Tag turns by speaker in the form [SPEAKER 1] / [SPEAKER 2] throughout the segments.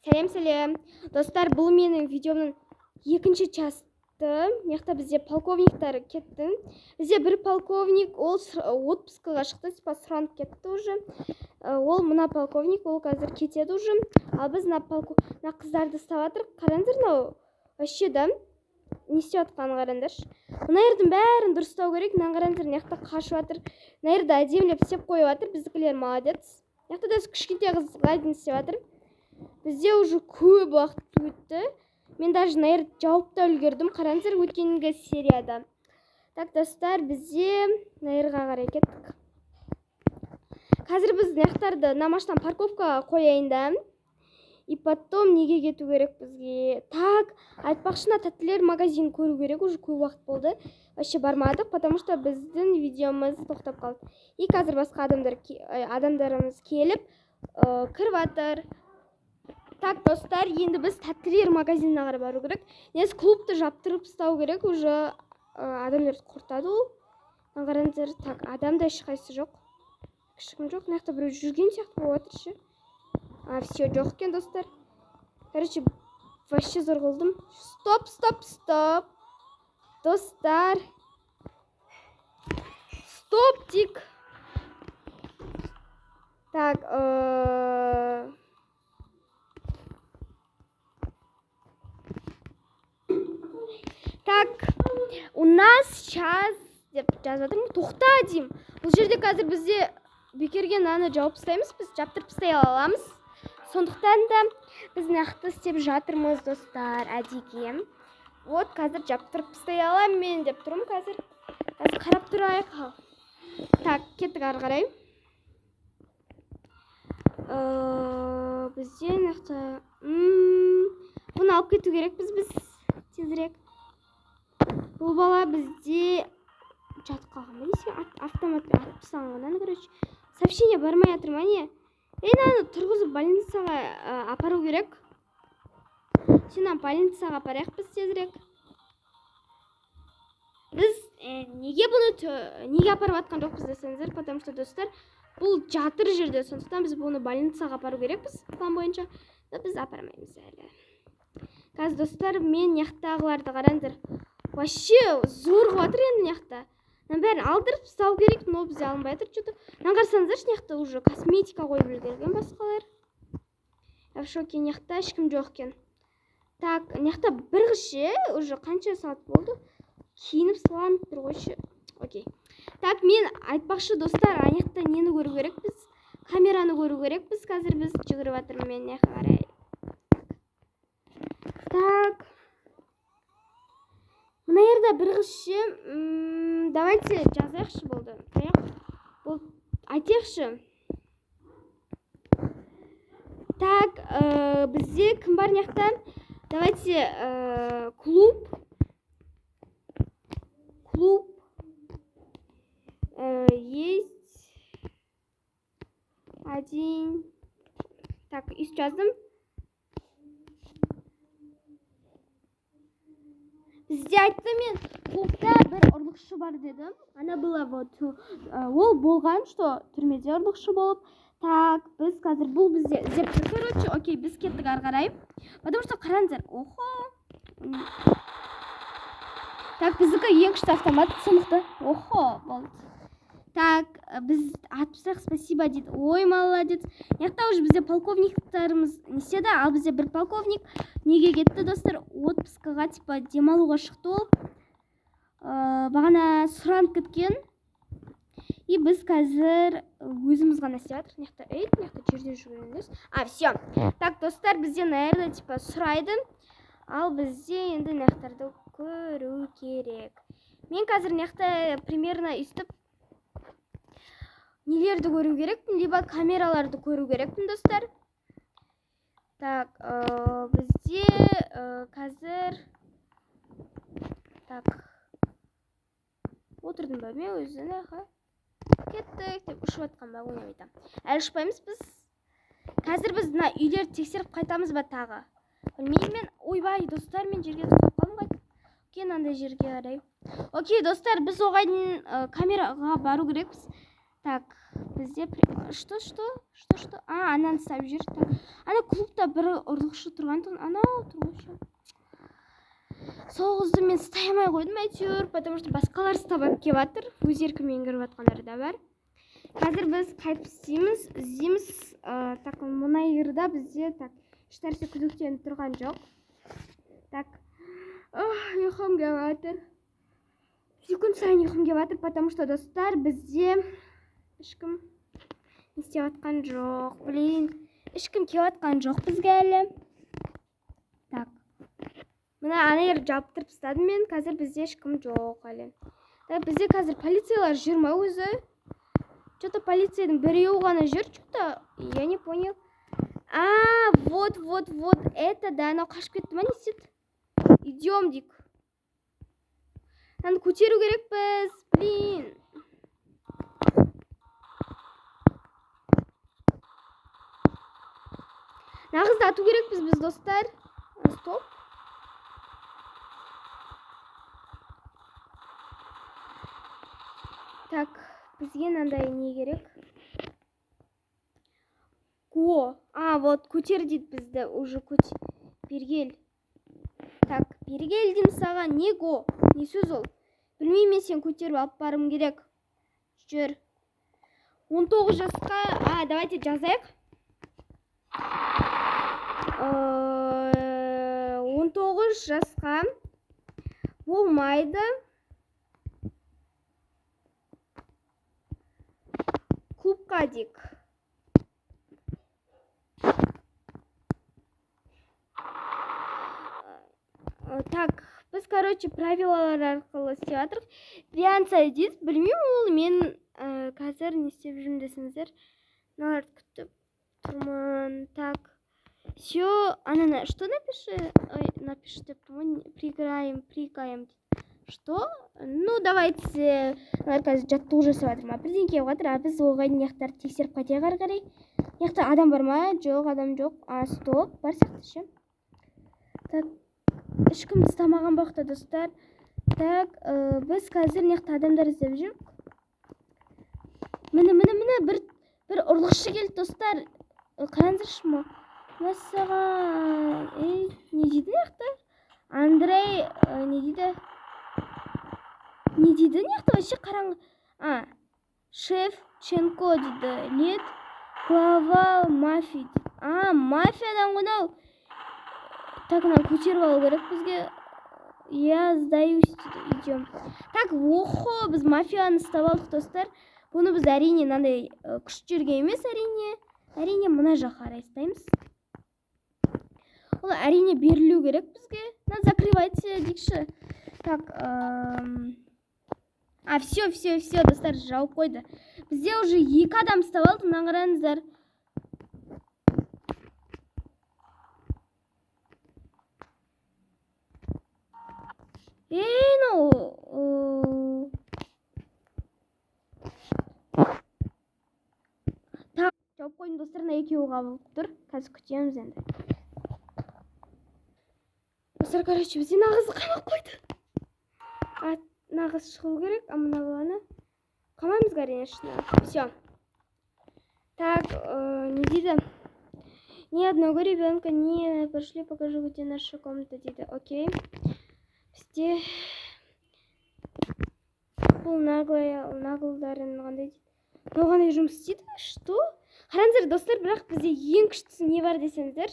[SPEAKER 1] Сәлем. Достар, бұл менің видеомның екінші часты. Меқта бізде полковниктар кетті. Бізде бір полковник, ол отпускаға шықты, сұранып кетті уже. Ол мына полковник, ол қазір кетеді уже. Ал біз мына қыздарды ұстап қараңдар, вообще да не істеп жатқанын қараңдаршы. Мына жердің бәрін дұрыстау керек. Мына қараңдар, мына қашып жатыр. Мына жерді әдемілеп істеп қойып жатыр. Біздікілер молодец. Мына да кішкентай қыз ғайдын істеп жатыр. Бізде уже көп уақыт өтті. Мен даже наир жауып та үлгердім. Қараңыздар өткенгі серияда. Так, достар, бізде наирға қарай кеттік. Қазір біз наяқтарды намаштан парковкаға қояйын да. И потом неге кету керек бізге? Так, айтпақшына тәттілер магазин көру керек. Уже көп уақыт болды. Вообще бармадық, потому что біздің видеомыз тоқтап қалды. И қазір басқа адамдарымыз келіп кіріп жатыр. Так, достар, енді біз тәттілер магазинына қарай бару керек. Несі клубты жаптырып ұстау керек. Уже адамдар құртады ол. Қараңыздар, так, адамда ешқайсы жоқ. Кішкім жоқ. Мына жақта біреу жүрген сияқты болып жатыр ше. Все, жоқ екен, достар. Короче, вообще зор қылдым. Стоп. Достар. Стоп, тик. Так, так, у нас сейчас деп жазадым. Тоқта деймін. Бұл жерде қазір бізде бекерге наны жауып ұстаймыз. Біз жаптырып ұстай аламыз. Сондықтан да біз нақты істеп жатырмыз, достар, әдеге. Вот, қазір жаптырып ұстай аламын мен деп тұрмын қазір. Қазір қарап тұрайық. Так, кеттік ары қарай. Бізде нақты... Бұны алып кету керек біз тезірек. Бұл бала бізде жатып қалған ба десе, автоматпен атып тасталған. Короче, сообщение бармай жатыр ма не? Наны тұрғызып больницаға апару керек. Сен больницаға апарайық біз тезірек. Біз неге апарып жатқан жоқпыз десеңіздер, потому что достар, бұл жатыр жерде, сондықтан біз бұны больницаға апару керекпіз план бойынша. Біз апармаймыз әлі. Қазір достар, мен яқтағыларды қараңдар. Вообще зор қылып жатыр енді яқта. Бәрін алдырып ұстау керек, но бізде алынбай жатыр что-то. Қарасаңыздаршы, яқта уже косметика қойып үлгерген басқалар. В шоке, яқта ешкім жоқ екен. Так, яқта бір қыз уже қанша сағат болды? Киініп саланып тұр ғой. Окей. Так, мен айтпақшы достар, аяқта нені көру керекпіз? Камераны көру керекпіз. Қазір біз жүгіріп жатырмын мен яққа қарай. Так. Мына жерде бір қыз давайте жазайықшы болды. Айтайықшы. Так, бізде кім бар яқта? Давайте клуб есть один. Так, и жаздым. Бізде айтты мен клубта бір ұрлықшы бар дедім. Ана была вот. Ол болған, что түрмеде ұрлықшы болып. Так, біз қазір бұл бізде іздеп тұр. Короче, окей, біз кеттік ары қарай. Потому что қараңыздар. Охо. Так, біздікі ең күшті автомат сымықты. Охо, болды. Так, біз атпысақ спасибо дейді. Ой, молодец. Яқта уже бізде полковниктарымыз неседі, ал бізде бір полковник неге кетті, достар? Отпускаға, типа, демалуға шықты ол. Бағана сұранып кеткен. И біз қазір өзіміз ғана істеп жатыр. Яқта жерде жүргеніміз. Все. Так, достар, бізде, наверное, типа, сұрайды. Ал бізде енді яқтарды көру керек. Мен қазір яқта примерно үстіп нелерді көру керекпін, либо камераларды көру керекпін, достар. Так, бізде қазір... Так. Отырдым ба, мен өзіне, кеттік деп ұшып атқан ба, ойнамайда. Әлі ұшпаймыз біз. Қазір біз үйлерді тексеріп қайтамыз ба тағы. Білмеймен, ойбай, достар, мен жерге тұтып қалым қайтып. Кен андай жерге қарай. Окей, достар, біз оғайдың камераға бару керекпіз. Так, бізде что ананы ұстап жүр. Ана клубта бір ұрлықшы тұрған тұғын, анау тұрғаншы. Сол қызды мен ұстай алмай қойдым әйтеуір, потому что басқалар ұстап алып келіп жатыр, өз еркімен кіріп жатқандар да бар. Қазір біз қайтып іздейміз. Так, мына жерде бізде так ешнәрсе күдіктеніп тұрған жоқ. Так, ұйқым келіп жатыр. Секунд сайын ұйқым келіп жатыр, потому что достар бізде ешкім не істеп жатқан жоқ. Блин, ешкім келіп жатқан жоқ бізге әлі. Так, мына ана жерді жауып тұрып тастадым мен. Қазір бізде ешкім жоқ әлі. Так, бізде қазір полициялар жүр ма өзі? Что-то полицейдің біреуі ғана жүр, что-то я не понял. Вот, это да, анау қашып кетті ма, не істеді? Идем дейік. Аны көтеру керекпіз, блин. Нағызды ату керекпіз біз, достар. Стоп. Так, бізге мынандай не керек? Го. Вот көтер дейді бізді, уже бергел. Так, бергел деймін саған, не го? Не сөз ол? Білмеймін, мен сен көтеріп алып барым керек. Жүр. 19 жасқа, давайте жазайық. 19 жасқа болмайды. Клубқа дейік. Так, біз, короче, правилалар арқылы істеп жатырмыз. Пьяница дейді, білмеймін ол, мен қазір не істеп жүрмін десеңіздер. Мыналарды күтіп тұрмын. Так, все, ананы, что напиши? Напиши деп тұрмын, прикаем дейді. Что? Ну, давайте, қазір жаттығу жасап жатырмын. Бірден келіп жатыр, біз оған неқтарды тексеріп қайтайық ары қарай. Неқта адам бар ма? Жоқ, адам жоқ. Стоп, бар сияқты ше. Так, ешкім ұстамаған бақта, достар. Так, біз қазір неқта адамдар іздеп жүрміз. Міне, бір ұрлықшы келді, достар. Қараңыздаршы ма? Мәссаған. Не дейді неқта? Андрей, не дейді? Не дейді неқта? Вообще қараңғы. Шеф Ченко дейді. Лет глава мафия. Мафиядан ғынау. Так, нам көтеріп алу керек бізге. Я сдаюсь дейді. Идем. Так, охо, біз мафияны ұстап алдық, достар. Бұны біз әрине мынандай күш жерге емес, әрине мына жаққа қарай ұстаймыз. Ол әрине берілу керек бізге. Закрывайте дейікші. Так, все, достар, жауып қойды. Бізде уже 2 адам ұстап алдық, мына қараңыздар. Так, жауып қойдым, достар, екеуі қабылып тұр. Қазір күтеміз енді. Достар, короче, бізде нағызды қамап қойды. Нағыз шығу керек, мына баланы қамаймыз, конечно. Все. Так, не дейді? Ни одного ребенка не пошли, покажу, где наша комната, дейді. Окей. Бізде бұл нағылдарын қандай дейді? Оғандай жұмыс істейді? Что? Қараңыздар, достар, бірақ бізде ең күштісі не бар десеңіздер,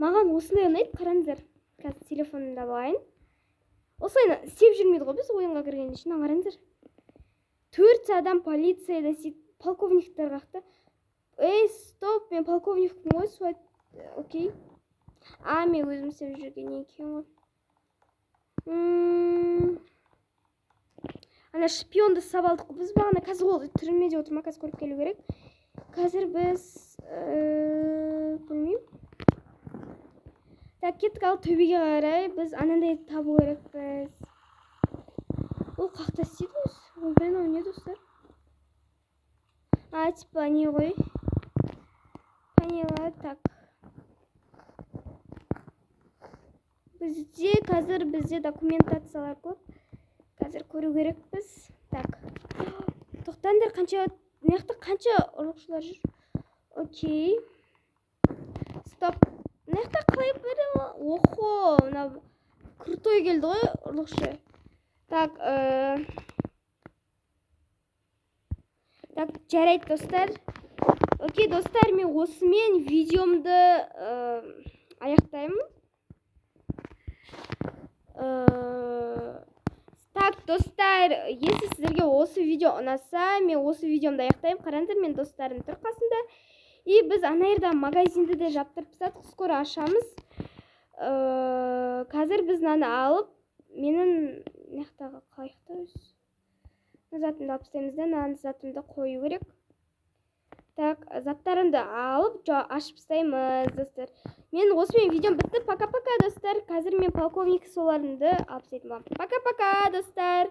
[SPEAKER 1] маған осындай ұнайды. Қараңыздар, қазір телефонымда болайын. Осылай істеп жүрмейді ғой біз ойынға кірген үшін. Қараңыздар, 4 адам полицияда істейді, полковниктер қақты. Стоп, мен полковникпін ғой, суайт. Окей. Мен өзім істеп жүрген екен ғой. Ана шпионды сабалдық қой. Біз бағана қазір ол түрмеде отырма, қазір көріп келу керек. Қазір біз білмеймін. Так, кеттік ал төбеге қарай. Біз анандай табу керек біз. Ол қақта істейді өз? Ол бән ау не, достар? Типа не ғой. Поняла, так. Бізде қазір документациялар көп. Қазір көру керек біз. Так. Тоқтаңдар, қанша мына жақта қанша ұрлықшылар жүр? Окей. Стоп. Мына жақта қалай берем? Охо, мына крутой келді ғой ұрлықшы. Так, жарайды достар. Окей, достар, мен осымен видеомды аяқтаймын. Так, достар, если сіздерге осы видео ұнаса, мен осы видеомды аяқтаймын. Қараңыздар, мен достарым тұр қасымда. И біз ана жерде магазинді де жаптырып тастадық, скоро ашамыз. Қазір біз мынаны алып, менің мынаяқтағы қалайықта өз затымды алып тастаймыз да, мына затымды қою керек. Так, заттарымды алып ашып тастаймыз, достар. Мен осымен видеом бітті. Пока-пока, достар. Қазір мен полковник соларымды алып тастайтын боламын. Пока-пока, достар.